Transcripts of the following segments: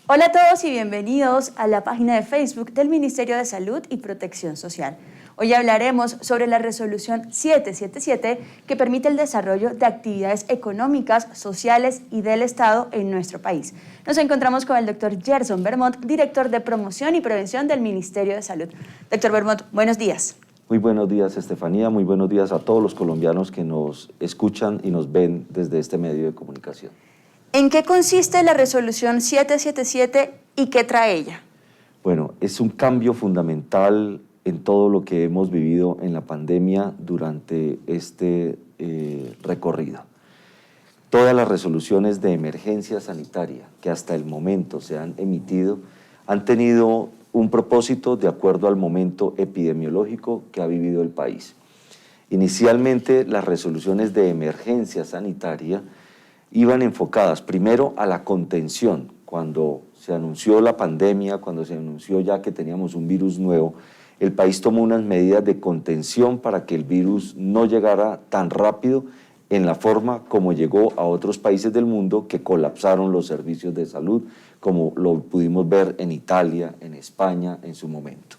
Hola a todos y bienvenidos a la página de Facebook del Ministerio de Salud y Protección Social. Hoy hablaremos sobre la resolución 777 que permite el desarrollo de actividades económicas, sociales y del Estado en nuestro país. Nos encontramos con el doctor Gerson Vermont, director de Promoción y Prevención del Ministerio de Salud. Doctor Vermont, buenos días. Muy buenos días, Estefanía. Muy buenos días a todos los colombianos que nos escuchan y nos ven desde este medio de comunicación. ¿En qué consiste la resolución 777 y qué trae ella? Bueno, es un cambio fundamental en todo lo que hemos vivido en la pandemia durante este recorrido. Todas las resoluciones de emergencia sanitaria que hasta el momento se han emitido han tenido un propósito de acuerdo al momento epidemiológico que ha vivido el país. Inicialmente, las resoluciones de emergencia sanitaria iban enfocadas primero a la contención. Cuando se anunció la pandemia, cuando se anunció ya que teníamos un virus nuevo, el país tomó unas medidas de contención para que el virus no llegara tan rápido en la forma como llegó a otros países del mundo que colapsaron los servicios de salud, como lo pudimos ver en Italia, en España en su momento.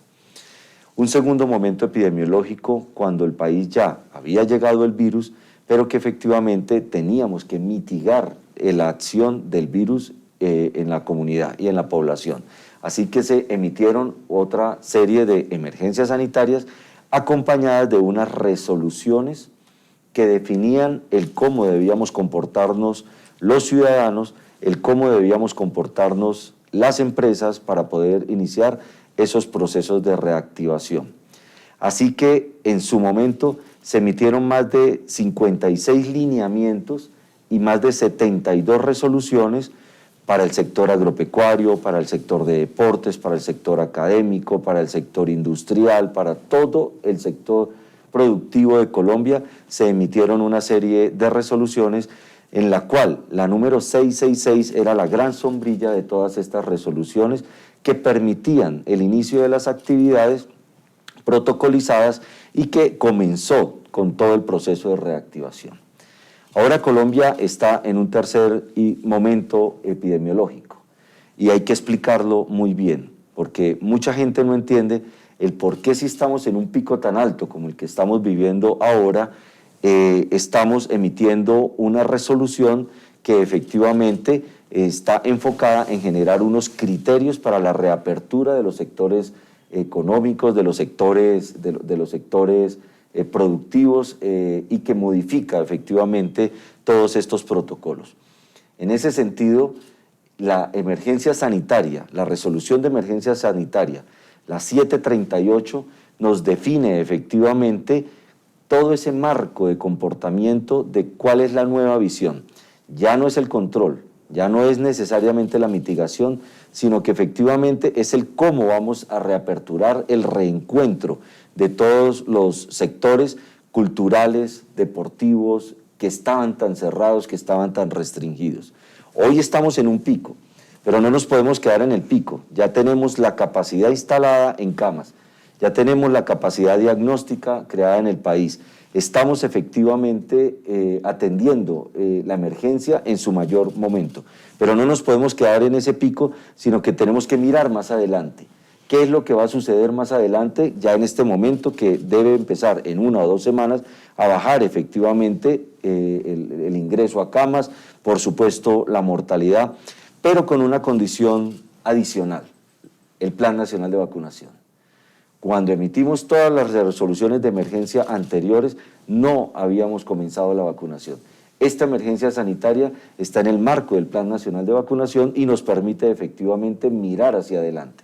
Un segundo momento epidemiológico cuando el país ya había llegado el virus, pero que efectivamente teníamos que mitigar la acción del virus en la comunidad y en la población. Así que se emitieron otra serie de emergencias sanitarias acompañadas de unas resoluciones que definían el cómo debíamos comportarnos los ciudadanos, el cómo debíamos comportarnos las empresas para poder iniciar esos procesos de reactivación. Así que en su momento se emitieron más de 56 lineamientos y más de 72 resoluciones para el sector agropecuario, para el sector de deportes, para el sector académico, para el sector industrial, para todo el sector productivo de Colombia. Se emitieron una serie de resoluciones en la cual la número 666 era la gran sombrilla de todas estas resoluciones que permitían el inicio de las actividades protocolizadas y que comenzó con todo el proceso de reactivación. Ahora Colombia está en un tercer momento epidemiológico y hay que explicarlo muy bien, porque mucha gente no entiende el por qué si estamos en un pico tan alto como el que estamos viviendo ahora, estamos emitiendo una resolución que efectivamente está enfocada en generar unos criterios para la reapertura de los sectores económicos, de los sectores productivos y que modifica efectivamente todos estos protocolos. En ese sentido, la emergencia sanitaria, la resolución de emergencia sanitaria, la 738, nos define efectivamente todo ese marco de comportamiento de cuál es la nueva visión. Ya no es el control, ya no es necesariamente la mitigación, sino que efectivamente es el cómo vamos a reaperturar el reencuentro de todos los sectores culturales, deportivos, que estaban tan cerrados, que estaban tan restringidos. Hoy estamos en un pico, pero no nos podemos quedar en el pico. Ya tenemos la capacidad instalada en camas, ya tenemos la capacidad diagnóstica creada en el país. Estamos efectivamente atendiendo la emergencia en su mayor momento, pero no nos podemos quedar en ese pico, sino que tenemos que mirar más adelante. ¿Qué es lo que va a suceder más adelante? Ya en este momento que debe empezar en 1 o 2 semanas a bajar efectivamente el ingreso a camas, por supuesto la mortalidad, pero con una condición adicional, el Plan Nacional de Vacunación. Cuando emitimos todas las resoluciones de emergencia anteriores, no habíamos comenzado la vacunación. Esta emergencia sanitaria está en el marco del Plan Nacional de Vacunación y nos permite efectivamente mirar hacia adelante.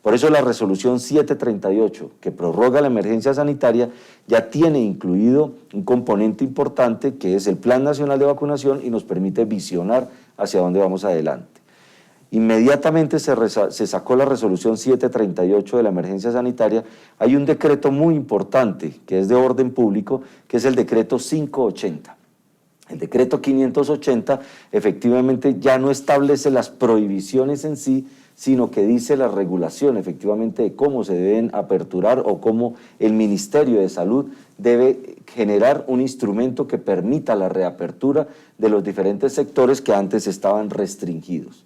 Por eso la resolución 738, que prorroga la emergencia sanitaria, ya tiene incluido un componente importante que es el Plan Nacional de Vacunación y nos permite visionar hacia dónde vamos adelante. Inmediatamente se sacó la resolución 738 de la emergencia sanitaria. Hay un decreto muy importante que es de orden público, que es el decreto 580. El decreto 580 efectivamente ya no establece las prohibiciones en sí, sino que dice la regulación efectivamente de cómo se deben aperturar o cómo el Ministerio de Salud debe generar un instrumento que permita la reapertura de los diferentes sectores que antes estaban restringidos.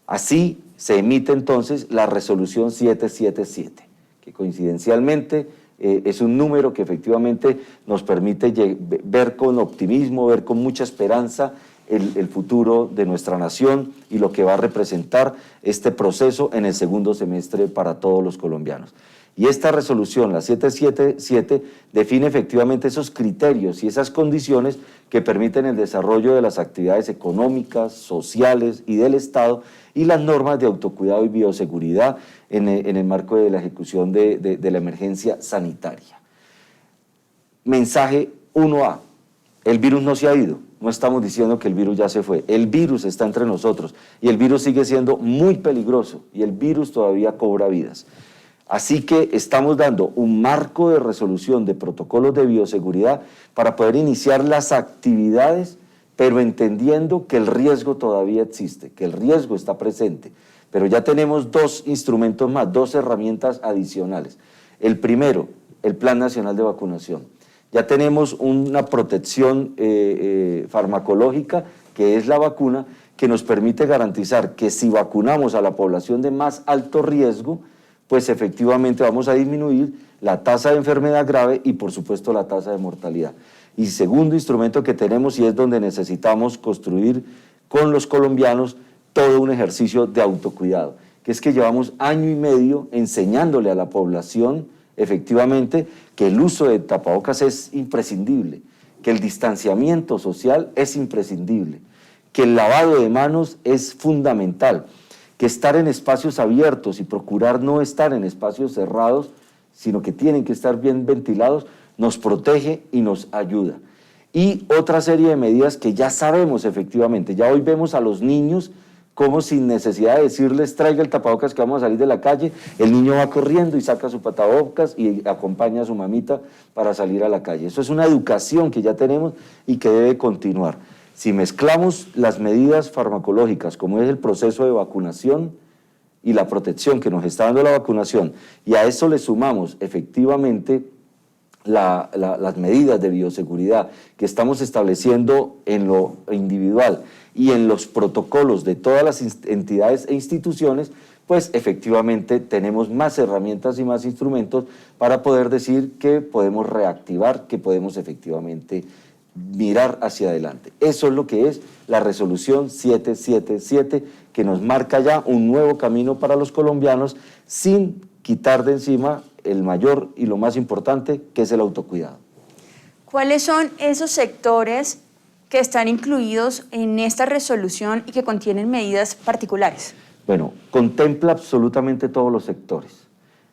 Así se emite entonces la resolución 777, que coincidencialmente es un número que efectivamente nos permite ver con optimismo, ver con mucha esperanza el futuro de nuestra nación y lo que va a representar este proceso en el segundo semestre para todos los colombianos. Y esta resolución, la 777, define efectivamente esos criterios y esas condiciones que permiten el desarrollo de las actividades económicas, sociales y del Estado y las normas de autocuidado y bioseguridad en el marco de la ejecución de la emergencia sanitaria. Mensaje 1A, el virus no se ha ido, no estamos diciendo que el virus ya se fue, el virus está entre nosotros y el virus sigue siendo muy peligroso y el virus todavía cobra vidas. Así que estamos dando un marco de resolución de protocolos de bioseguridad para poder iniciar las actividades, pero entendiendo que el riesgo todavía existe, que el riesgo está presente. Pero ya tenemos dos instrumentos más, dos herramientas adicionales. El primero, el Plan Nacional de Vacunación. Ya tenemos una protección farmacológica, que es la vacuna, que nos permite garantizar que si vacunamos a la población de más alto riesgo, pues efectivamente vamos a disminuir la tasa de enfermedad grave y por supuesto la tasa de mortalidad. Y segundo instrumento que tenemos, y es donde necesitamos construir con los colombianos todo un ejercicio de autocuidado, que es que llevamos año y medio enseñándole a la población efectivamente que el uso de tapabocas es imprescindible, que el distanciamiento social es imprescindible, que el lavado de manos es fundamental, que estar en espacios abiertos y procurar no estar en espacios cerrados, sino que tienen que estar bien ventilados, nos protege y nos ayuda. Y otra serie de medidas que ya sabemos efectivamente, ya hoy vemos a los niños como sin necesidad de decirles traiga el tapabocas que vamos a salir de la calle, el niño va corriendo y saca su tapabocas y acompaña a su mamita para salir a la calle. Eso es una educación que ya tenemos y que debe continuar. Si mezclamos las medidas farmacológicas, como es el proceso de vacunación y la protección que nos está dando la vacunación, y a eso le sumamos efectivamente las medidas de bioseguridad que estamos estableciendo en lo individual y en los protocolos de todas las entidades e instituciones, pues efectivamente tenemos más herramientas y más instrumentos para poder decir que podemos reactivar, que podemos efectivamente mirar hacia adelante. Eso es lo que es la resolución 777, que nos marca ya un nuevo camino para los colombianos sin quitar de encima el mayor y lo más importante, que es el autocuidado. ¿Cuáles son esos sectores que están incluidos en esta resolución y que contienen medidas particulares? Bueno, contempla absolutamente todos los sectores.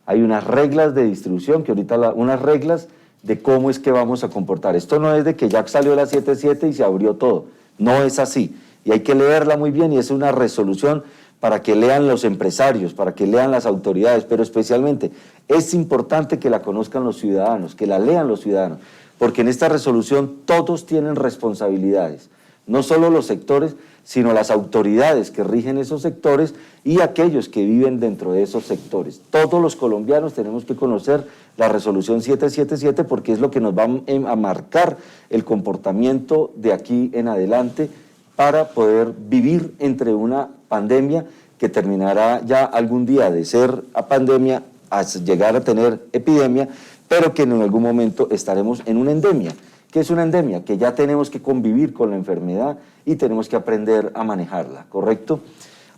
Hay unas reglas de distribución, que ahorita unas reglas de cómo es que vamos a comportar. Esto no es de que ya salió la 77 y se abrió todo, no es así. Y hay que leerla muy bien y es una resolución para que lean los empresarios, para que lean las autoridades, pero especialmente es importante que la conozcan los ciudadanos, que la lean los ciudadanos, porque en esta resolución todos tienen responsabilidades, no solo los sectores, sino las autoridades que rigen esos sectores y aquellos que viven dentro de esos sectores. Todos los colombianos tenemos que conocer la resolución 777 porque es lo que nos va a marcar el comportamiento de aquí en adelante para poder vivir entre una pandemia que terminará ya algún día de ser a pandemia a llegar a tener epidemia, pero que en algún momento estaremos en una endemia. ¿Qué es una endemia? Que ya tenemos que convivir con la enfermedad y tenemos que aprender a manejarla, ¿correcto?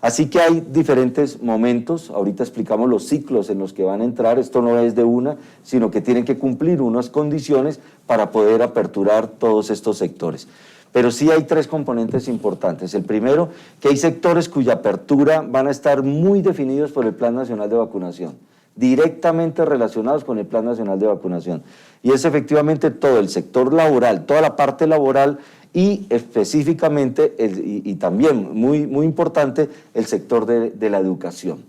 Así que hay diferentes momentos, ahorita explicamos los ciclos en los que van a entrar, esto no es de una, sino que tienen que cumplir unas condiciones para poder aperturar todos estos sectores. Pero sí hay tres componentes importantes. El primero, que hay sectores cuya apertura van a estar muy definidos por el Plan Nacional de Vacunación, directamente relacionados con el Plan Nacional de Vacunación. Y es efectivamente todo el sector laboral, toda la parte laboral y específicamente, y también muy importante, el sector de la educación.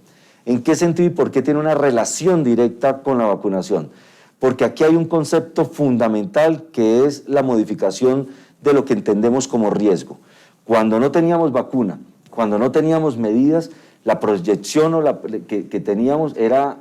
¿En qué sentido y por qué tiene una relación directa con la vacunación? Porque aquí hay un concepto fundamental que es la modificación de lo que entendemos como riesgo. Cuando no teníamos vacuna, cuando no teníamos medidas, la proyección que teníamos era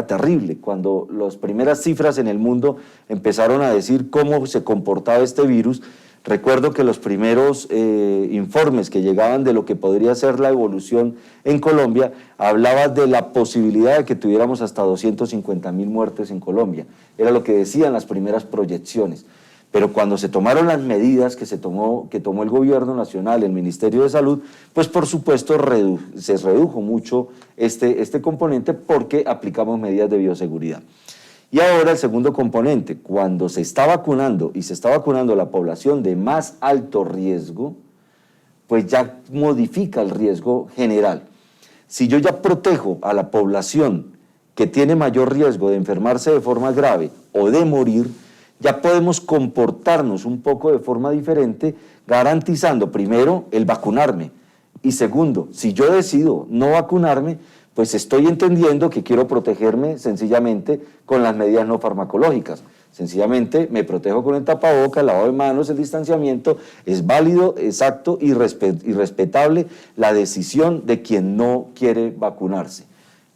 terrible. Cuando las primeras cifras en el mundo empezaron a decir cómo se comportaba este virus, Recuerdo que los primeros informes que llegaban de lo que podría ser la evolución en Colombia hablaban de la posibilidad de que tuviéramos hasta 250.000 muertes en Colombia. Era lo que decían las primeras proyecciones. Pero cuando se tomaron las medidas que tomó el gobierno nacional, el Ministerio de Salud, pues por supuesto se redujo mucho este componente porque aplicamos medidas de bioseguridad. Y ahora el segundo componente, cuando se está vacunando y se está vacunando la población de más alto riesgo, pues ya modifica el riesgo general. Si yo ya protejo a la población que tiene mayor riesgo de enfermarse de forma grave o de morir, ya podemos comportarnos un poco de forma diferente, garantizando primero el vacunarme y segundo, si yo decido no vacunarme, pues estoy entendiendo que quiero protegerme sencillamente con las medidas no farmacológicas. Sencillamente me protejo con el tapaboca, el lavado de manos, el distanciamiento. Es válido, exacto y respetable la decisión de quien no quiere vacunarse.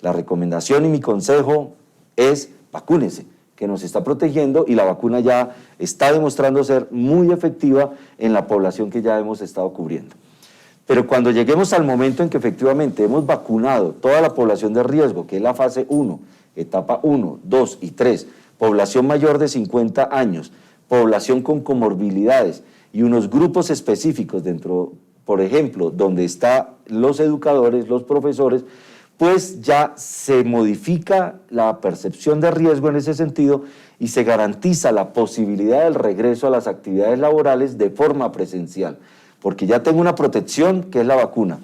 La recomendación y mi consejo es vacúnese, que nos está protegiendo y la vacuna ya está demostrando ser muy efectiva en la población que ya hemos estado cubriendo. Pero cuando lleguemos al momento en que efectivamente hemos vacunado toda la población de riesgo, que es la fase 1, etapa 1, 2 y 3, población mayor de 50 años, población con comorbilidades y unos grupos específicos dentro, por ejemplo, donde están los educadores, los profesores, pues ya se modifica la percepción de riesgo en ese sentido y se garantiza la posibilidad del regreso a las actividades laborales de forma presencial. Porque ya tengo una protección, que es la vacuna.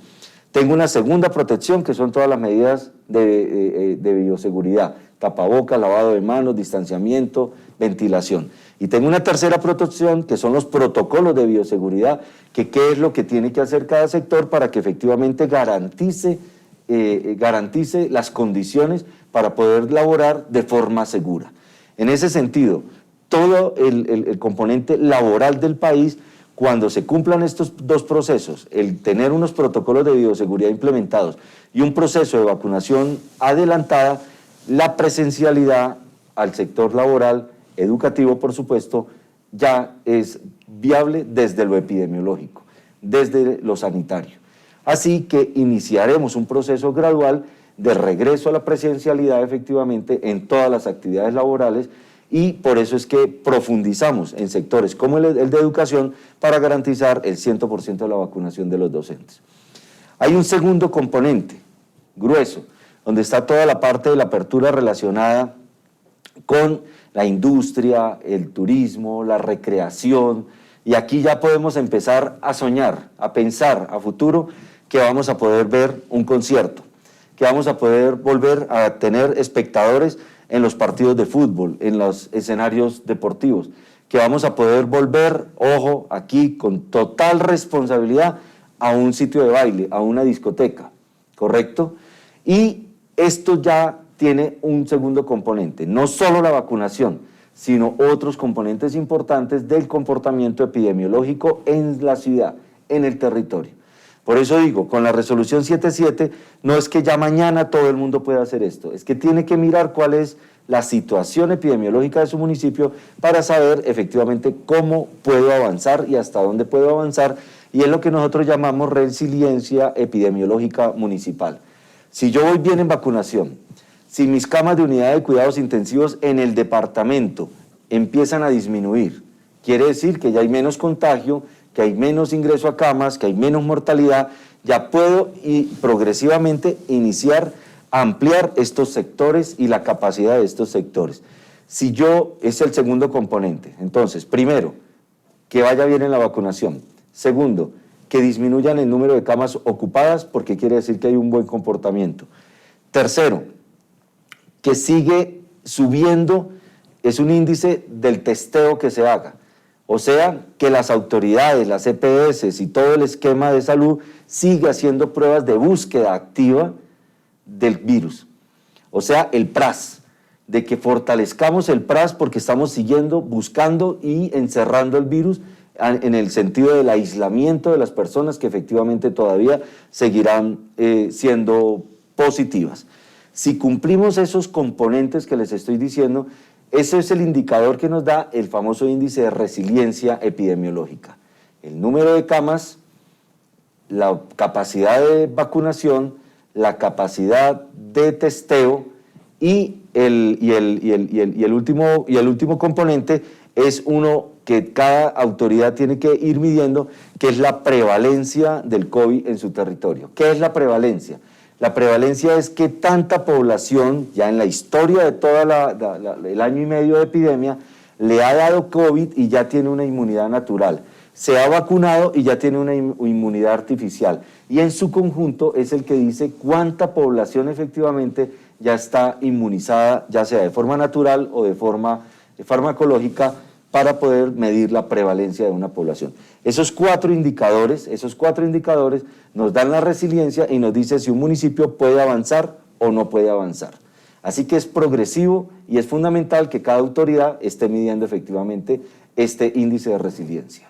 Tengo una segunda protección, que son todas las medidas de bioseguridad, tapabocas, lavado de manos, distanciamiento, ventilación. Y tengo una tercera protección, que son los protocolos de bioseguridad, que qué es lo que tiene que hacer cada sector para que efectivamente garantice las condiciones para poder laborar de forma segura. En ese sentido, todo el componente laboral del país, cuando se cumplan estos dos procesos, el tener unos protocolos de bioseguridad implementados y un proceso de vacunación adelantada, la presencialidad al sector laboral, educativo por supuesto, ya es viable desde lo epidemiológico, desde lo sanitario. Así que iniciaremos un proceso gradual de regreso a la presencialidad efectivamente en todas las actividades laborales y por eso es que profundizamos en sectores como el de educación para garantizar el 100% de la vacunación de los docentes. Hay un segundo componente, grueso, donde está toda la parte de la apertura relacionada con la industria, el turismo, la recreación, y aquí ya podemos empezar a soñar, a pensar a futuro que vamos a poder ver un concierto, que vamos a poder volver a tener espectadores en los partidos de fútbol, en los escenarios deportivos, que vamos a poder volver, ojo, aquí con total responsabilidad a un sitio de baile, a una discoteca, ¿correcto? Y esto ya tiene un segundo componente, no solo la vacunación, sino otros componentes importantes del comportamiento epidemiológico en la ciudad, en el territorio. Por eso digo, con la resolución 77, no es que ya mañana todo el mundo pueda hacer esto, es que tiene que mirar cuál es la situación epidemiológica de su municipio para saber efectivamente cómo puedo avanzar y hasta dónde puedo avanzar, y es lo que nosotros llamamos resiliencia epidemiológica municipal. Si yo voy bien en vacunación, si mis camas de unidad de cuidados intensivos en el departamento empiezan a disminuir, quiere decir que ya hay menos contagio, que hay menos ingreso a camas, que hay menos mortalidad, ya puedo progresivamente iniciar a ampliar estos sectores y la capacidad de estos sectores. Si yo, es el segundo componente. Entonces, primero, que vaya bien en la vacunación. Segundo, que disminuyan el número de camas ocupadas porque quiere decir que hay un buen comportamiento. Tercero, que sigue subiendo, es un índice del testeo que se haga. O sea, que las autoridades, las EPS y todo el esquema de salud sigue haciendo pruebas de búsqueda activa del virus. O sea, el PRAS, de que fortalezcamos el PRAS porque estamos siguiendo, buscando y encerrando el virus en el sentido del aislamiento de las personas que efectivamente todavía seguirán siendo positivas. Si cumplimos esos componentes que les estoy diciendo, Ese es el indicador que nos da el famoso índice de resiliencia epidemiológica. El número de camas, la capacidad de vacunación, la capacidad de testeo y el último componente es uno que cada autoridad tiene que ir midiendo, que es la prevalencia del COVID en su territorio. ¿Qué es la prevalencia? La prevalencia es que tanta población, ya en la historia de todo el año y medio de epidemia, le ha dado COVID y ya tiene una inmunidad natural. Se ha vacunado y ya tiene una inmunidad artificial. Y en su conjunto es el que dice cuánta población efectivamente ya está inmunizada, ya sea de forma natural o de forma farmacológica, para poder medir la prevalencia de una población. Esos cuatro indicadores nos dan la resiliencia y nos dice si un municipio puede avanzar o no puede avanzar. Así que es progresivo y es fundamental que cada autoridad esté midiendo efectivamente este índice de resiliencia.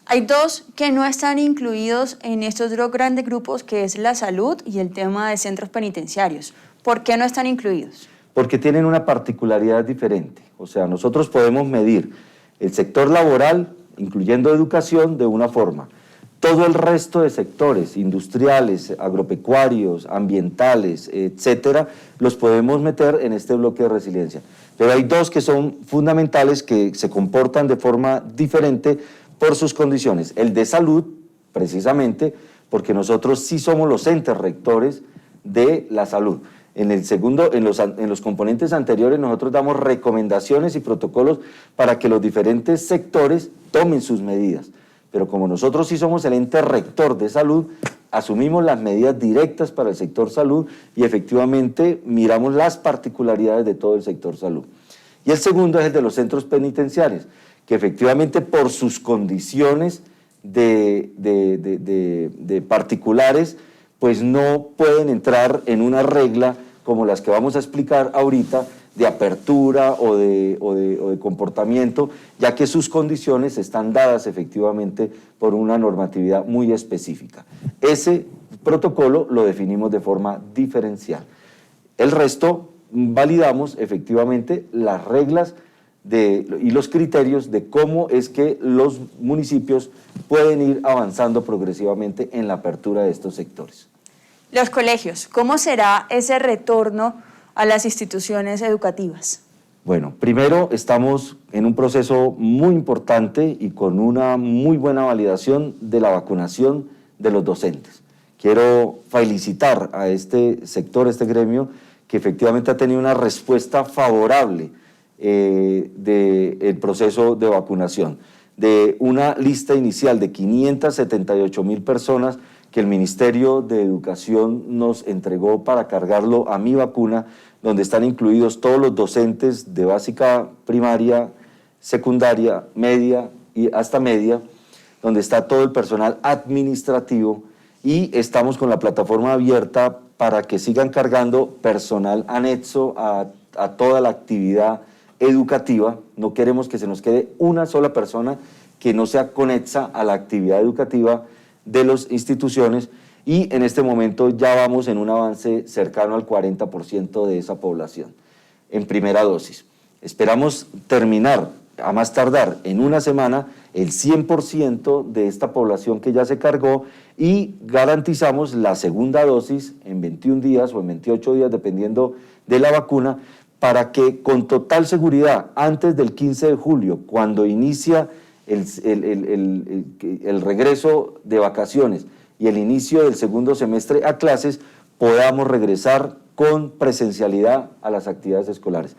Hay dos que no están incluidos en estos dos grandes grupos, que es la salud y el tema de centros penitenciarios. ¿Por qué no están incluidos? Porque tienen una particularidad diferente. O sea, nosotros podemos medir el sector laboral, incluyendo educación, de una forma. Todo el resto de sectores, industriales, agropecuarios, ambientales, etcétera, los podemos meter en este bloque de resiliencia. Pero hay dos que son fundamentales, que se comportan de forma diferente por sus condiciones. El de salud, precisamente, porque nosotros sí somos los entes rectores de la salud. En el segundo, en los componentes anteriores, nosotros damos recomendaciones y protocolos para que los diferentes sectores tomen sus medidas. Pero como nosotros sí somos el ente rector de salud, asumimos las medidas directas para el sector salud y efectivamente miramos las particularidades de todo el sector salud. Y el segundo es el de los centros penitenciarios, que efectivamente por sus condiciones de particulares, pues no pueden entrar en una regla como las que vamos a explicar ahorita, de apertura o de comportamiento, ya que sus condiciones están dadas efectivamente por una normatividad muy específica. Ese protocolo lo definimos de forma diferencial. El resto validamos efectivamente las reglas y los criterios de cómo es que los municipios pueden ir avanzando progresivamente en la apertura de estos sectores. Los colegios, ¿cómo será ese retorno a las instituciones educativas? Bueno, primero estamos en un proceso muy importante y con una muy buena validación de la vacunación de los docentes. Quiero felicitar a este sector, este gremio, que efectivamente ha tenido una respuesta favorable del proceso de vacunación. De una lista inicial de 578,000 personas que el Ministerio de Educación nos entregó para cargarlo a Mi Vacuna, donde están incluidos todos los docentes de básica primaria, secundaria, media y hasta media, donde está todo el personal administrativo, y estamos con la plataforma abierta para que sigan cargando personal anexo a toda la actividad educativa. No queremos que se nos quede una sola persona que no sea conexa a la actividad educativa de las instituciones, y en este momento ya vamos en un avance cercano al 40% de esa población en primera dosis. Esperamos terminar, a más tardar en una semana, el 100% de esta población que ya se cargó, y garantizamos la segunda dosis en 21 días o en 28 días, dependiendo de la vacuna, para que con total seguridad, antes del 15 de julio, cuando inicia el regreso de vacaciones y el inicio del segundo semestre a clases, podamos regresar con presencialidad a las actividades escolares.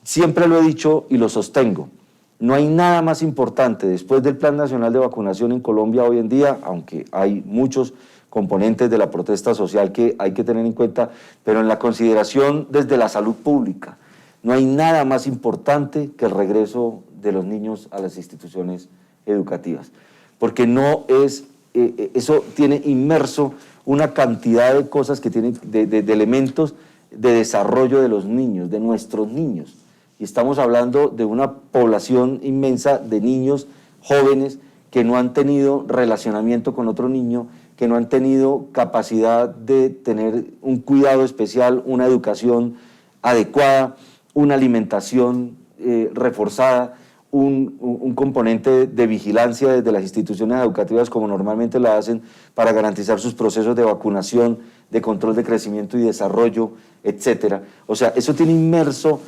Siempre lo he dicho y lo sostengo, no hay nada más importante después del Plan Nacional de Vacunación en Colombia hoy en día, aunque hay muchos componentes de la protesta social que hay que tener en cuenta, pero en la consideración desde la salud pública, no hay nada más importante que el regreso de los niños a las instituciones educativas, porque no es, eso tiene inmerso una cantidad de cosas que tienen, de elementos de desarrollo de los niños, de nuestros niños, y estamos hablando de una población inmensa de niños jóvenes que no han tenido relacionamiento con otro niño, que no han tenido capacidad de tener un cuidado especial, una educación adecuada, una alimentación reforzada, un componente de vigilancia desde las instituciones educativas como normalmente lo hacen para garantizar sus procesos de vacunación, de control de crecimiento y desarrollo, etcétera. O sea, eso tiene inmerso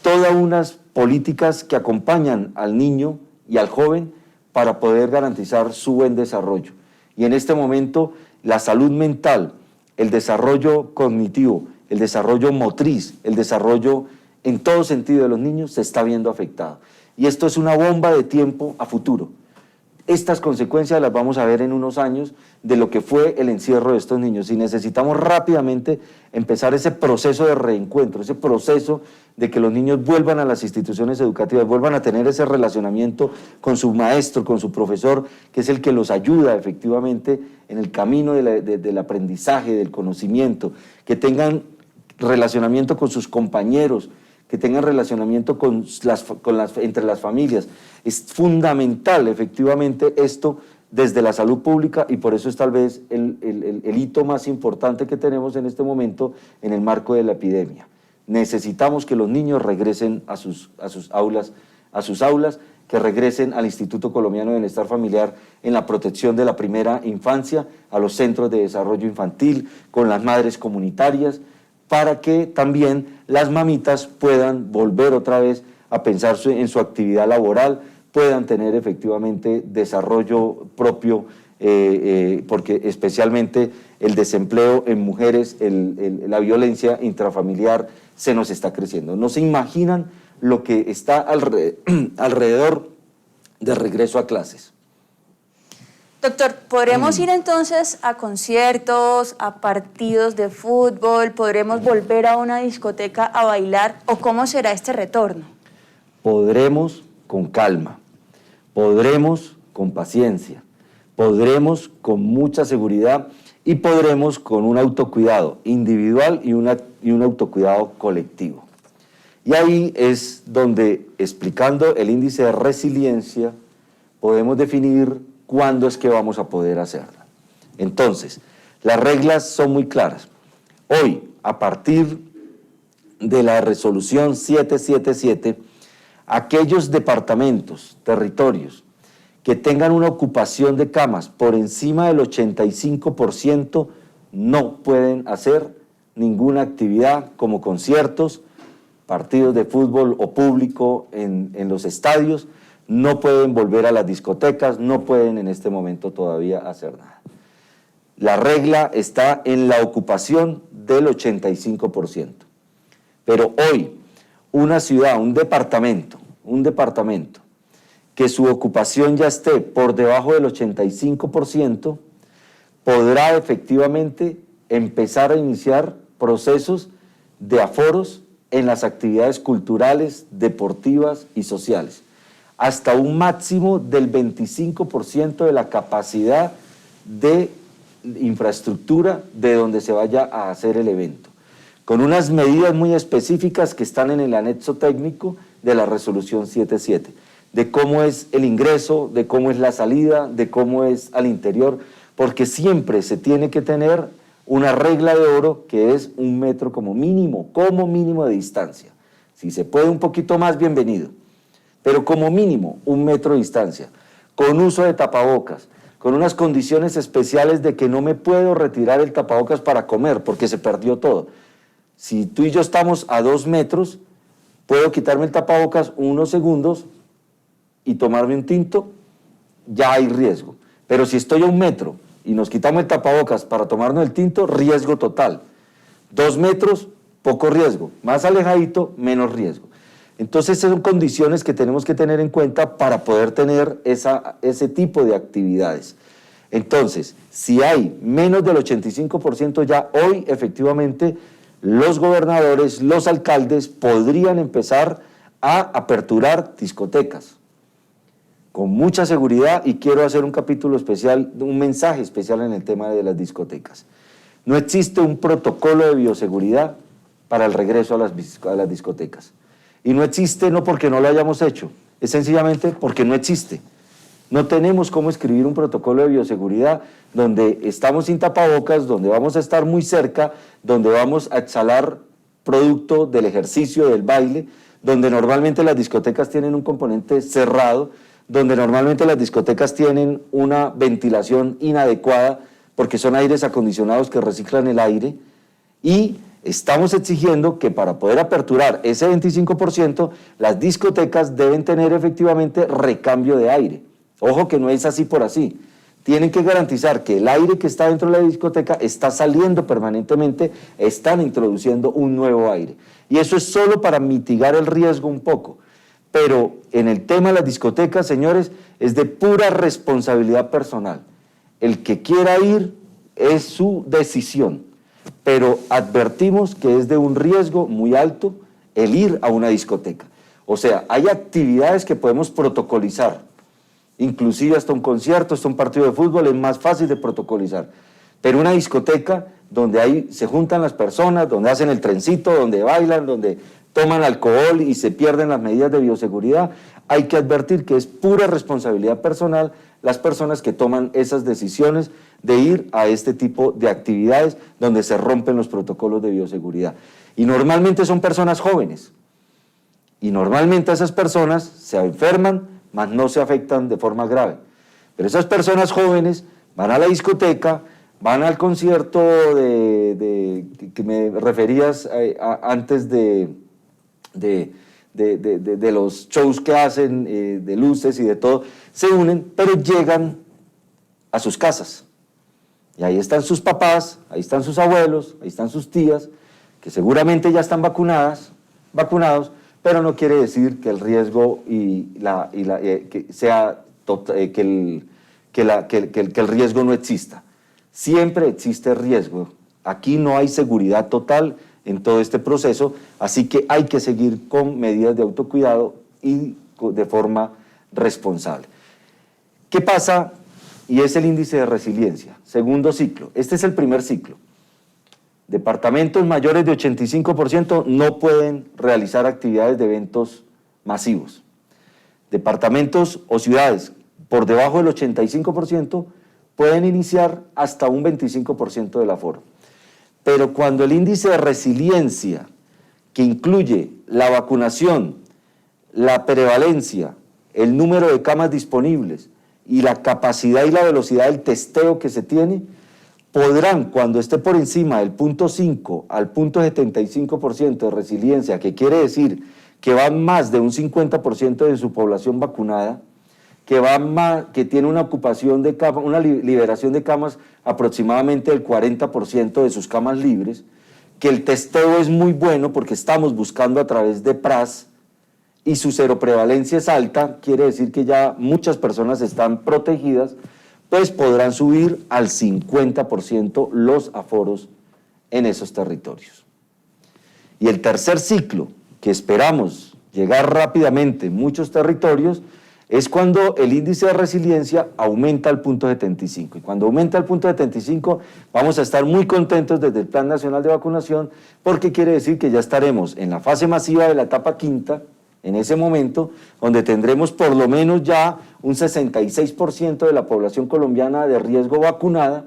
todas unas políticas que acompañan al niño y al joven para poder garantizar su buen desarrollo. Y en este momento la salud mental, el desarrollo cognitivo, el desarrollo motriz, el desarrollo en todo sentido de los niños se está viendo afectado. Y esto es una bomba de tiempo a futuro. Estas consecuencias las vamos a ver en unos años de lo que fue el encierro de estos niños. Y necesitamos rápidamente empezar ese proceso de reencuentro, ese proceso de que los niños vuelvan a las instituciones educativas, vuelvan a tener ese relacionamiento con su maestro, con su profesor, que es el que los ayuda efectivamente en el camino del aprendizaje, del conocimiento, que tengan relacionamiento con sus compañeros, que tengan relacionamiento entre las familias. Es fundamental efectivamente esto desde la salud pública y por eso es tal vez el hito más importante que tenemos en este momento en el marco de la epidemia. Necesitamos que los niños regresen a sus aulas, que regresen al Instituto Colombiano de Bienestar Familiar en la protección de la primera infancia, a los centros de desarrollo infantil, con las madres comunitarias, para que también las mamitas puedan volver otra vez a pensar en su actividad laboral, puedan tener efectivamente desarrollo propio, porque especialmente el desempleo en mujeres, la violencia intrafamiliar se nos está creciendo. No se imaginan lo que está alrededor de regreso a clases. Doctor, ¿podremos ir entonces a conciertos, a partidos de fútbol? ¿Podremos volver a una discoteca a bailar? ¿O cómo será este retorno? Podremos con calma, podremos con paciencia, podremos con mucha seguridad y podremos con un autocuidado individual y un autocuidado colectivo. Y ahí es donde, explicando el índice de resiliencia, podemos definir cuándo es que vamos a poder hacerla. Entonces, las reglas son muy claras. Hoy, a partir de la resolución 777, aquellos departamentos, territorios, que tengan una ocupación de camas por encima del 85% no pueden hacer ninguna actividad como conciertos, partidos de fútbol o público en los estadios, no pueden volver a las discotecas, no pueden en este momento todavía hacer nada. La regla está en la ocupación del 85%. Pero hoy, una ciudad, un departamento, que su ocupación ya esté por debajo del 85%, podrá efectivamente empezar a iniciar procesos de aforos en las actividades culturales, deportivas y sociales, hasta un máximo del 25% de la capacidad de infraestructura de donde se vaya a hacer el evento, con unas medidas muy específicas que están en el anexo técnico de la resolución 77, de cómo es el ingreso, de cómo es la salida, de cómo es al interior, porque siempre se tiene que tener una regla de oro que es 1 metro como mínimo de distancia. Si se puede un poquito más, bienvenido, pero como mínimo 1 metro de distancia, con uso de tapabocas, con unas condiciones especiales de que no me puedo retirar el tapabocas para comer porque se perdió todo. Si tú y yo estamos a 2 metros, puedo quitarme el tapabocas unos segundos y tomarme un tinto, ya hay riesgo. Pero si estoy a 1 metro y nos quitamos el tapabocas para tomarnos el tinto, riesgo total. 2 metros, poco riesgo. Más alejadito, menos riesgo. Entonces, esas son condiciones que tenemos que tener en cuenta para poder tener ese tipo de actividades. Entonces, si hay menos del 85% ya hoy, efectivamente, los gobernadores, los alcaldes podrían empezar a aperturar discotecas con mucha seguridad, y quiero hacer un capítulo especial, un mensaje especial en el tema de las discotecas. No existe un protocolo de bioseguridad para el regreso a las discotecas. Y no existe no porque no lo hayamos hecho, es sencillamente porque no existe. No tenemos cómo escribir un protocolo de bioseguridad donde estamos sin tapabocas, donde vamos a estar muy cerca, donde vamos a exhalar producto del ejercicio del baile, donde normalmente las discotecas tienen un componente cerrado, donde normalmente las discotecas tienen una ventilación inadecuada porque son aires acondicionados que reciclan el aire, y estamos exigiendo que para poder aperturar ese 25%, las discotecas deben tener efectivamente recambio de aire. Ojo que no es así por así. Tienen que garantizar que el aire que está dentro de la discoteca está saliendo permanentemente, están introduciendo un nuevo aire. Y eso es solo para mitigar el riesgo un poco. Pero en el tema de las discotecas, señores, es de pura responsabilidad personal. El que quiera ir es su decisión, pero advertimos que es de un riesgo muy alto el ir a una discoteca. O sea, hay actividades que podemos protocolizar, inclusive hasta un concierto, hasta un partido de fútbol es más fácil de protocolizar. Pero una discoteca donde ahí se juntan las personas, donde hacen el trencito, donde bailan, donde toman alcohol y se pierden las medidas de bioseguridad, hay que advertir que es pura responsabilidad personal las personas que toman esas decisiones de ir a este tipo de actividades donde se rompen los protocolos de bioseguridad. Y normalmente son personas jóvenes. Y normalmente esas personas se enferman, mas no se afectan de forma grave. Pero esas personas jóvenes van a la discoteca, van al concierto que me referías antes de los shows que hacen, de luces y de todo, se unen, pero llegan a sus casas. Y ahí están sus papás, ahí están sus abuelos, ahí están sus tías, que seguramente ya están vacunados, pero no quiere decir que el riesgo que el riesgo no exista. Siempre existe riesgo. Aquí no hay seguridad total en todo este proceso, así que hay que seguir con medidas de autocuidado y de forma responsable. ¿Qué pasa? Y es el índice de resiliencia, segundo ciclo. Este es el primer ciclo. Departamentos mayores de 85% no pueden realizar actividades de eventos masivos. Departamentos o ciudades por debajo del 85% pueden iniciar hasta un 25% del aforo. Pero cuando el índice de resiliencia, que incluye la vacunación, la prevalencia, el número de camas disponibles y la capacidad y la velocidad del testeo que se tiene, podrán, cuando esté por encima del 0.5 al 0.75% de resiliencia, que quiere decir que van más de un 50% de su población vacunada, que tiene una ocupación de camas, una liberación de camas aproximadamente del 40% de sus camas libres, que el testeo es muy bueno porque estamos buscando a través de PRAS y su seroprevalencia es alta, quiere decir que ya muchas personas están protegidas, pues podrán subir al 50% los aforos en esos territorios. Y el tercer ciclo, que esperamos llegar rápidamente en muchos territorios, es cuando el índice de resiliencia aumenta al 0.75. Y cuando aumenta al 0.75 vamos a estar muy contentos desde el Plan Nacional de Vacunación, porque quiere decir que ya estaremos en la fase masiva de la etapa quinta, en ese momento, donde tendremos por lo menos ya un 66% de la población colombiana de riesgo vacunada,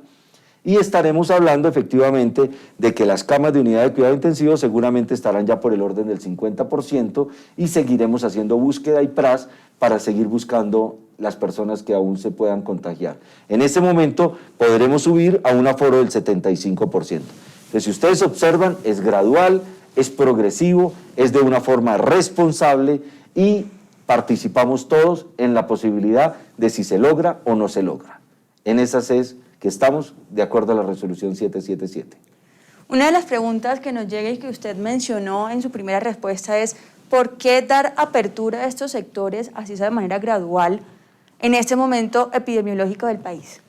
y estaremos hablando efectivamente de que las camas de unidad de cuidado intensivo seguramente estarán ya por el orden del 50% y seguiremos haciendo búsqueda y PRAS para seguir buscando las personas que aún se puedan contagiar. En ese momento podremos subir a un aforo del 75%. Entonces, si ustedes observan, es gradual, es progresivo, es de una forma responsable y participamos todos en la posibilidad de si se logra o no se logra. En esas es que estamos de acuerdo a la resolución 777. Una de las preguntas que nos llega y que usted mencionó en su primera respuesta es ¿por qué dar apertura a estos sectores, así sea de manera gradual, en este momento epidemiológico del país?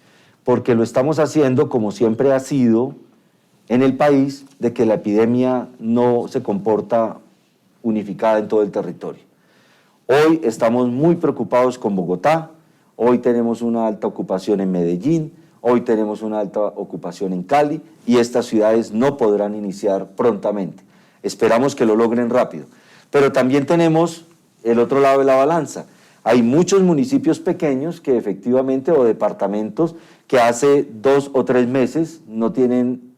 Porque lo estamos haciendo como siempre ha sido en el país, de que la epidemia no se comporta unificada en todo el territorio. Hoy estamos muy preocupados con Bogotá, hoy tenemos una alta ocupación en Medellín, hoy tenemos una alta ocupación en Cali y estas ciudades no podrán iniciar prontamente. Esperamos que lo logren rápido. Pero también tenemos el otro lado de la balanza. Hay muchos municipios pequeños que efectivamente, o departamentos, que hace 2 o 3 meses no tienen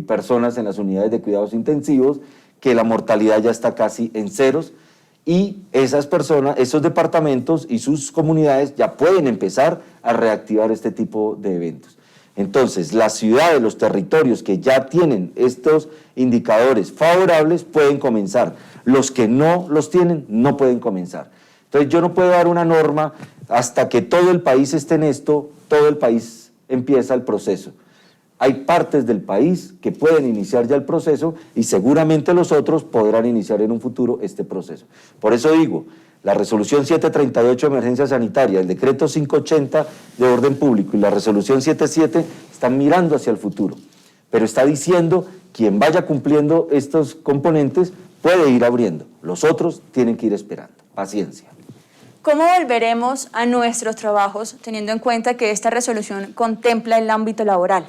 personas en las unidades de cuidados intensivos, que la mortalidad ya está casi en ceros, y esas personas, esos departamentos y sus comunidades ya pueden empezar a reactivar este tipo de eventos. Entonces, las ciudades, los territorios que ya tienen estos indicadores favorables pueden comenzar. Los que no los tienen no pueden comenzar. Entonces, yo no puedo dar una norma hasta que todo el país esté en esto, todo el país empieza el proceso. Hay partes del país que pueden iniciar ya el proceso y seguramente los otros podrán iniciar en un futuro este proceso. Por eso digo, la resolución 738 de emergencia sanitaria, el decreto 580 de orden público y la resolución 77 están mirando hacia el futuro, pero está diciendo quien vaya cumpliendo estos componentes puede ir abriendo, los otros tienen que ir esperando. Paciencia. ¿Cómo volveremos a nuestros trabajos teniendo en cuenta que esta resolución contempla el ámbito laboral?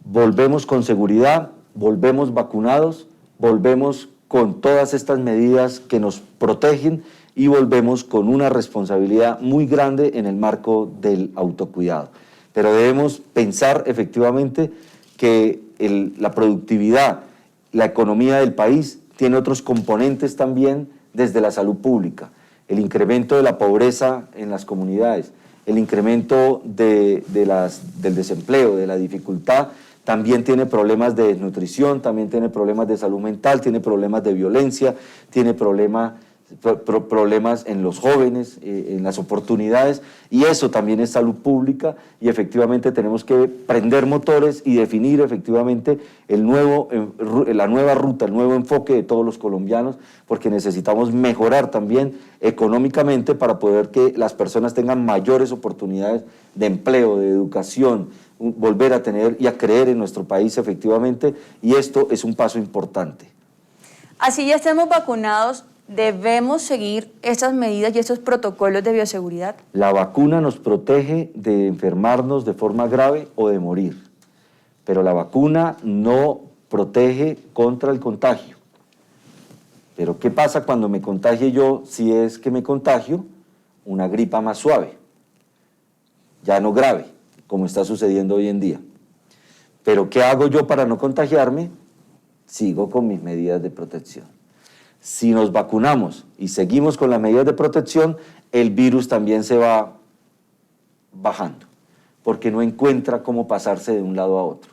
Volvemos con seguridad, volvemos vacunados, volvemos con todas estas medidas que nos protegen y volvemos con una responsabilidad muy grande en el marco del autocuidado. Pero debemos pensar efectivamente que la productividad, la economía del país tiene otros componentes también desde la salud pública, el incremento de la pobreza en las comunidades, el incremento del desempleo, de la dificultad, también tiene problemas de desnutrición, también tiene problemas de salud mental, tiene problemas de violencia, tiene problemas en los jóvenes, en las oportunidades, y eso también es salud pública, y efectivamente tenemos que prender motores y definir efectivamente la nueva ruta, el nuevo enfoque de todos los colombianos, porque necesitamos mejorar también económicamente para poder que las personas tengan mayores oportunidades de empleo, de educación, volver a tener y a creer en nuestro país efectivamente, y esto es un paso importante. Así ya estemos vacunados, ¿debemos seguir estas medidas y estos protocolos de bioseguridad? La vacuna nos protege de enfermarnos de forma grave o de morir, pero la vacuna no protege contra el contagio. Pero ¿qué pasa cuando me contagie yo, si es que me contagio? Una gripa más suave, ya no grave, como está sucediendo hoy en día. Pero ¿qué hago yo para no contagiarme? Sigo con mis medidas de protección. Si nos vacunamos y seguimos con las medidas de protección, el virus también se va bajando, porque no encuentra cómo pasarse de un lado a otro.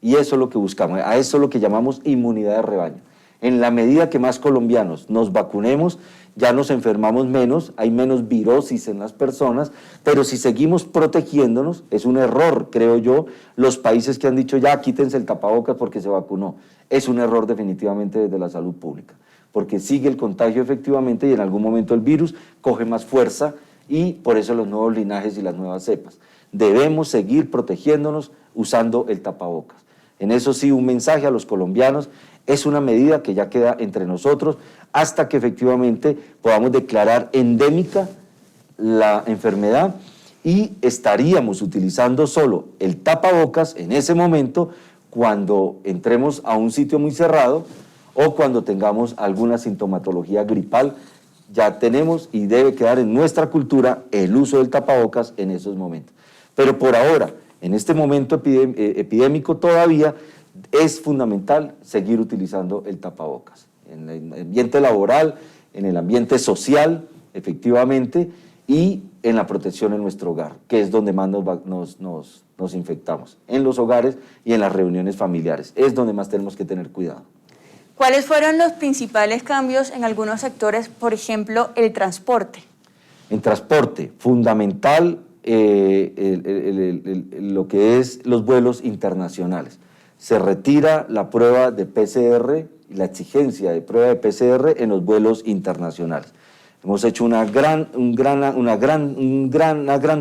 Y eso es lo que buscamos, a eso es lo que llamamos inmunidad de rebaño. En la medida que más colombianos nos vacunemos, ya nos enfermamos menos, hay menos virosis en las personas, pero si seguimos protegiéndonos, es un error, creo yo, los países que han dicho ya quítense el tapabocas porque se vacunó. Es un error definitivamente desde la salud pública, porque sigue el contagio efectivamente y en algún momento el virus coge más fuerza y por eso los nuevos linajes y las nuevas cepas. Debemos seguir protegiéndonos usando el tapabocas. En eso sí, un mensaje a los colombianos, es una medida que ya queda entre nosotros hasta que efectivamente podamos declarar endémica la enfermedad y estaríamos utilizando solo el tapabocas en ese momento cuando entremos a un sitio muy cerrado o cuando tengamos alguna sintomatología gripal. Ya tenemos y debe quedar en nuestra cultura el uso del tapabocas en esos momentos. Pero por ahora, en este momento epidémico todavía, es fundamental seguir utilizando el tapabocas en el ambiente laboral, en el ambiente social, efectivamente, y en la protección en nuestro hogar, que es donde más nos infectamos, en los hogares y en las reuniones familiares, es donde más tenemos que tener cuidado. ¿Cuáles fueron los principales cambios en algunos sectores, por ejemplo, el transporte? En transporte, fundamental lo que es los vuelos internacionales. Se retira la prueba de PCR y la exigencia de prueba de PCR en los vuelos internacionales. Hemos hecho una gran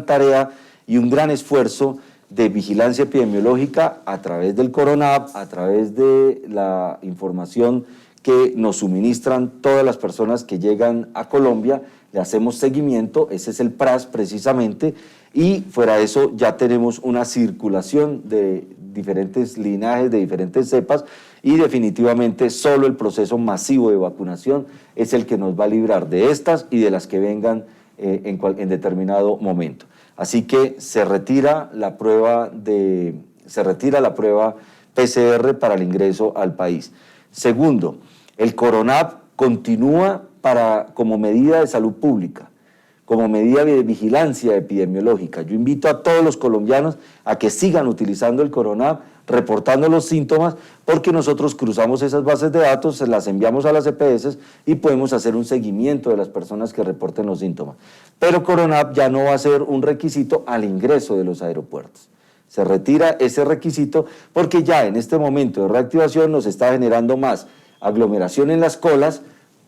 tarea y un gran esfuerzo de vigilancia epidemiológica a través del CoronaApp, a través de la información que nos suministran todas las personas que llegan a Colombia, le hacemos seguimiento, ese es el PRAS precisamente, y fuera de eso ya tenemos una circulación de diferentes linajes, de diferentes cepas, y definitivamente solo el proceso masivo de vacunación es el que nos va a librar de estas y de las que vengan en determinado momento. Así que se retira la prueba de se retira la prueba PCR para el ingreso al país. Segundo, el Coronap continúa como medida de salud pública, como medida de vigilancia epidemiológica. Yo invito a todos los colombianos a que sigan utilizando el Coronap, reportando los síntomas, porque nosotros cruzamos esas bases de datos, se las enviamos a las EPS y podemos hacer un seguimiento de las personas que reporten los síntomas. Pero Coronap ya no va a ser un requisito al ingreso de los aeropuertos. Se retira ese requisito porque ya en este momento de reactivación nos está generando más aglomeración en las colas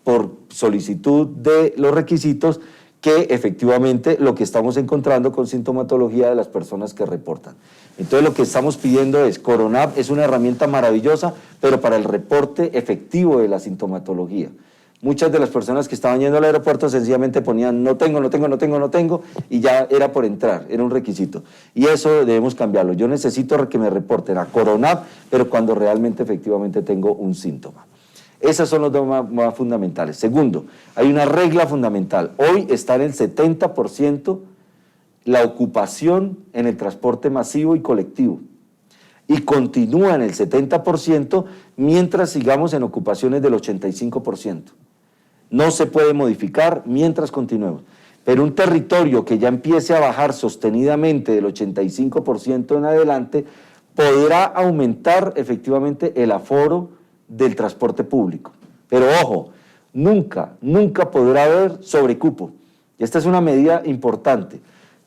por solicitud de los requisitos que efectivamente lo que estamos encontrando con sintomatología de las personas que reportan. Entonces lo que estamos pidiendo es, Coronap es una herramienta maravillosa, pero para el reporte efectivo de la sintomatología. Muchas de las personas que estaban yendo al aeropuerto sencillamente ponían no tengo, y ya era por entrar, era un requisito. Y eso debemos cambiarlo. Yo necesito que me reporten a Coronap, pero cuando realmente efectivamente tengo un síntoma. Esos son los dos más fundamentales. Segundo, hay una regla fundamental. Hoy está en el 70% la ocupación en el transporte masivo y colectivo. Y continúa en el 70% mientras sigamos en ocupaciones del 85%. No se puede modificar mientras continuemos. Pero un territorio que ya empiece a bajar sostenidamente del 85% en adelante podrá aumentar efectivamente el aforo del transporte público. Pero ojo, nunca podrá haber sobrecupo. Y esta es una medida importante.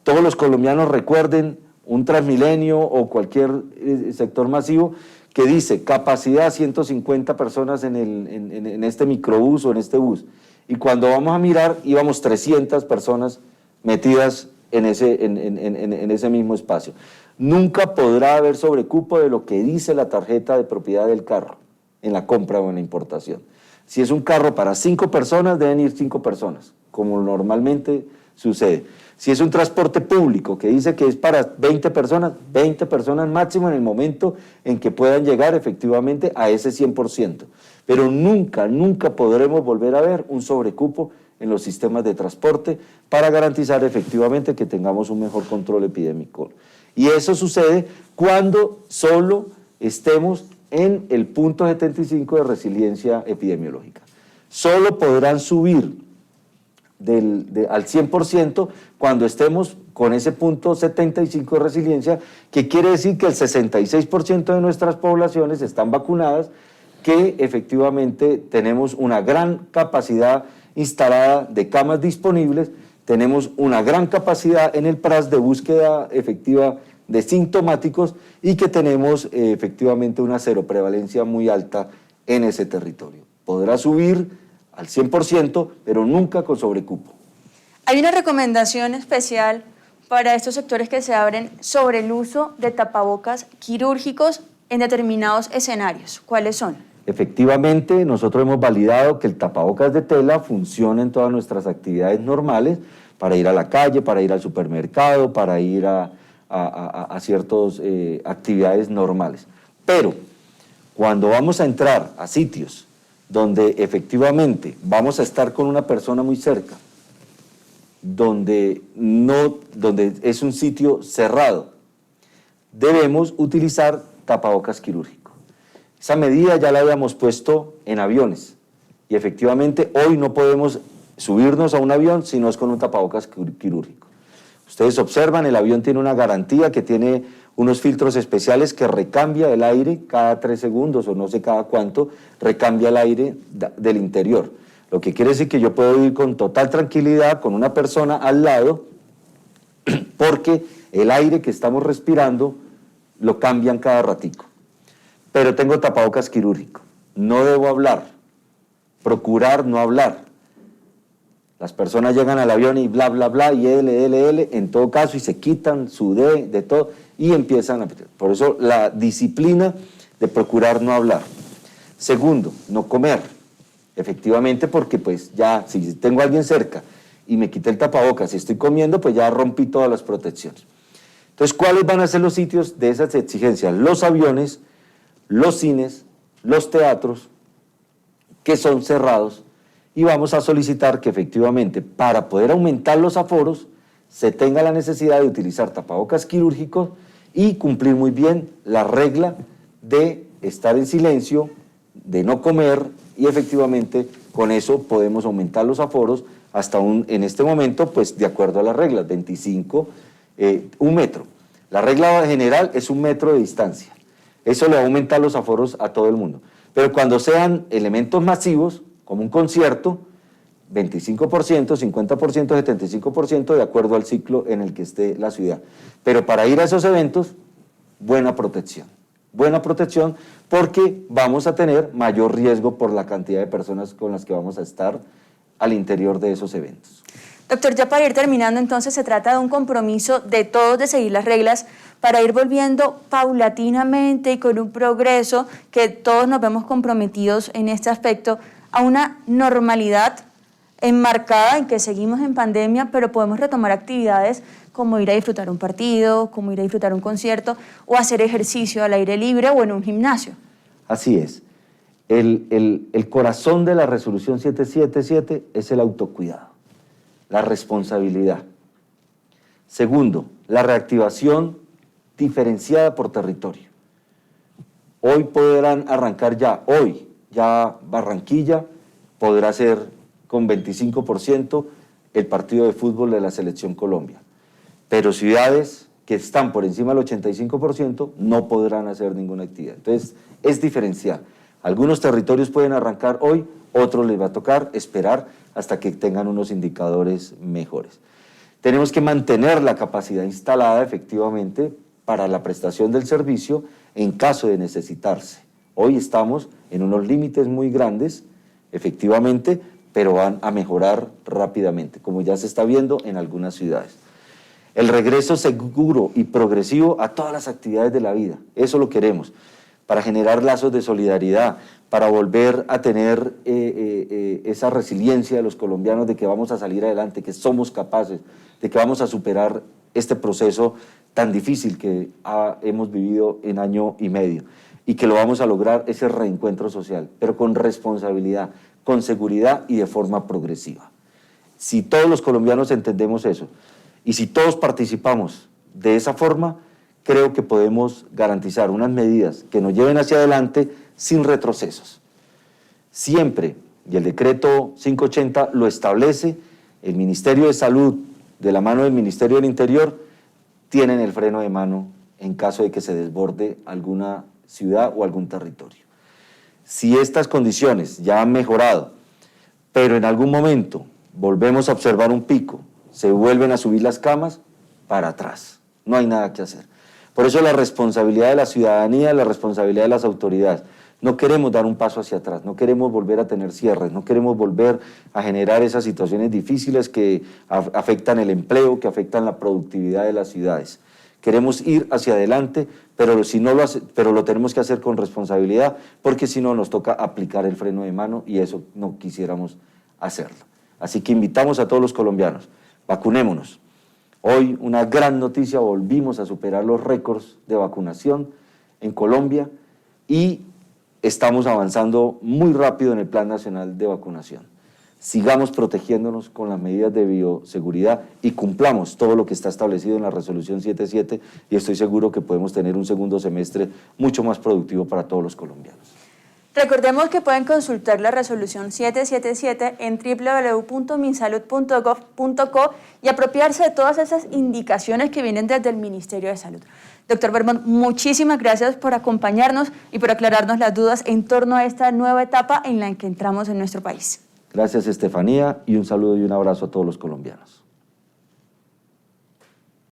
Todos los colombianos recuerden un Transmilenio o cualquier sector masivo que dice capacidad 150 personas en este microbús o en este bus. Y cuando vamos a mirar, íbamos 300 personas metidas en ese mismo espacio. Nunca podrá haber sobrecupo de lo que dice la tarjeta de propiedad del carro en la compra o en la importación. Si es un carro para 5 personas, deben ir 5 personas, como normalmente sucede. Si es un transporte público que dice que es para 20 personas máximo en el momento en que puedan llegar efectivamente a ese 100%. Pero nunca podremos volver a ver un sobrecupo en los sistemas de transporte para garantizar efectivamente que tengamos un mejor control epidémico. Y eso sucede cuando solo estemos en el punto 75 de resiliencia epidemiológica. Solo podrán subir al 100% cuando estemos con ese punto 75 de resiliencia, que quiere decir que el 66% de nuestras poblaciones están vacunadas, que efectivamente tenemos una gran capacidad instalada de camas disponibles, tenemos una gran capacidad en el PRAS de búsqueda efectiva de sintomáticos y que tenemos efectivamente una seroprevalencia muy alta en ese territorio. Podrá subir al 100%, pero nunca con sobrecupo. Hay una recomendación especial para estos sectores que se abren sobre el uso de tapabocas quirúrgicos en determinados escenarios. ¿Cuáles son? Efectivamente, nosotros hemos validado que el tapabocas de tela funciona en todas nuestras actividades normales, para ir a la calle, para ir al supermercado, para ir a ciertas actividades normales. Pero cuando vamos a entrar a sitios donde efectivamente vamos a estar con una persona muy cerca, donde es un sitio cerrado, debemos utilizar tapabocas quirúrgico. Esa medida ya la habíamos puesto en aviones y efectivamente hoy no podemos subirnos a un avión si no es con un tapabocas quirúrgico. Ustedes observan, el avión tiene una garantía que tiene unos filtros especiales que recambia el aire cada 3 segundos o no sé cada cuánto, recambia el aire del interior. Lo que quiere decir que yo puedo ir con total tranquilidad con una persona al lado porque el aire que estamos respirando lo cambian cada ratico. Pero tengo tapabocas quirúrgico, no debo hablar, procurar no hablar. Las personas llegan al avión y bla, bla, bla, y L, en todo caso, y se quitan su de todo, y empiezan a... Por eso la disciplina de procurar no hablar. Segundo, no comer, efectivamente, porque pues ya, si tengo a alguien cerca y me quité el tapabocas y estoy comiendo, pues ya rompí todas las protecciones. Entonces, ¿cuáles van a ser los sitios de esas exigencias? Los aviones, los cines, los teatros, que son cerrados, y vamos a solicitar que efectivamente para poder aumentar los aforos se tenga la necesidad de utilizar tapabocas quirúrgicos y cumplir muy bien la regla de estar en silencio, de no comer, y efectivamente con eso podemos aumentar los aforos hasta en este momento, pues de acuerdo a las reglas, 25, 1 metro. La regla general es 1 metro de distancia. Eso le va a aumentar los aforos a todo el mundo. Pero cuando sean elementos masivos, como un concierto, 25%, 50%, 75%, de acuerdo al ciclo en el que esté la ciudad. Pero para ir a esos eventos, buena protección porque vamos a tener mayor riesgo por la cantidad de personas con las que vamos a estar al interior de esos eventos. Doctor, ya para ir terminando, entonces se trata de un compromiso de todos de seguir las reglas para ir volviendo paulatinamente y con un progreso que todos nos vemos comprometidos en este aspecto a una normalidad enmarcada en que seguimos en pandemia, pero podemos retomar actividades como ir a disfrutar un partido, como ir a disfrutar un concierto o hacer ejercicio al aire libre o en un gimnasio. Así es. El corazón de la resolución 777 es el autocuidado, la responsabilidad. Segundo, la reactivación diferenciada por territorio. Hoy podrán arrancar ya Barranquilla podrá ser con 25% el partido de fútbol de la Selección Colombia. Pero ciudades que están por encima del 85% no podrán hacer ninguna actividad. Entonces, es diferencial. Algunos territorios pueden arrancar hoy, otros les va a tocar esperar hasta que tengan unos indicadores mejores. Tenemos que mantener la capacidad instalada efectivamente para la prestación del servicio en caso de necesitarse. Hoy estamos en unos límites muy grandes, efectivamente, pero van a mejorar rápidamente, como ya se está viendo en algunas ciudades. El regreso seguro y progresivo a todas las actividades de la vida, eso lo queremos, para generar lazos de solidaridad, para volver a tener esa resiliencia de los colombianos de que vamos a salir adelante, que somos capaces, de que vamos a superar este proceso tan difícil que hemos vivido en 1 año y medio y que lo vamos a lograr ese reencuentro social, pero con responsabilidad, con seguridad y de forma progresiva. Si todos los colombianos entendemos eso y si todos participamos de esa forma, creo que podemos garantizar unas medidas que nos lleven hacia adelante sin retrocesos. Siempre, y el decreto 580 lo establece, el Ministerio de Salud, de la mano del Ministerio del Interior, tienen el freno de mano en caso de que se desborde alguna ciudad o algún territorio. Si estas condiciones ya han mejorado, pero en algún momento volvemos a observar un pico, se vuelven a subir las camas, para atrás, no hay nada que hacer. Por eso la responsabilidad de la ciudadanía, la responsabilidad de las autoridades. No queremos dar un paso hacia atrás, no queremos volver a tener cierres, no queremos volver a generar esas situaciones difíciles que afectan el empleo, que afectan la productividad de las ciudades. Queremos ir hacia adelante, pero lo tenemos que hacer con responsabilidad, porque si no nos toca aplicar el freno de mano y eso no quisiéramos hacerlo. Así que invitamos a todos los colombianos, vacunémonos. Hoy una gran noticia, volvimos a superar los récords de vacunación en Colombia y estamos avanzando muy rápido en el Plan Nacional de Vacunación. Sigamos protegiéndonos con las medidas de bioseguridad y cumplamos todo lo que está establecido en la resolución 77 y estoy seguro que podemos tener un segundo semestre mucho más productivo para todos los colombianos. Recordemos que pueden consultar la resolución 777 en www.minsalud.gov.co y apropiarse de todas esas indicaciones que vienen desde el Ministerio de Salud. Doctor Bermond, muchísimas gracias por acompañarnos y por aclararnos las dudas en torno a esta nueva etapa en la que entramos en nuestro país. Gracias, Estefanía, y un saludo y un abrazo a todos los colombianos.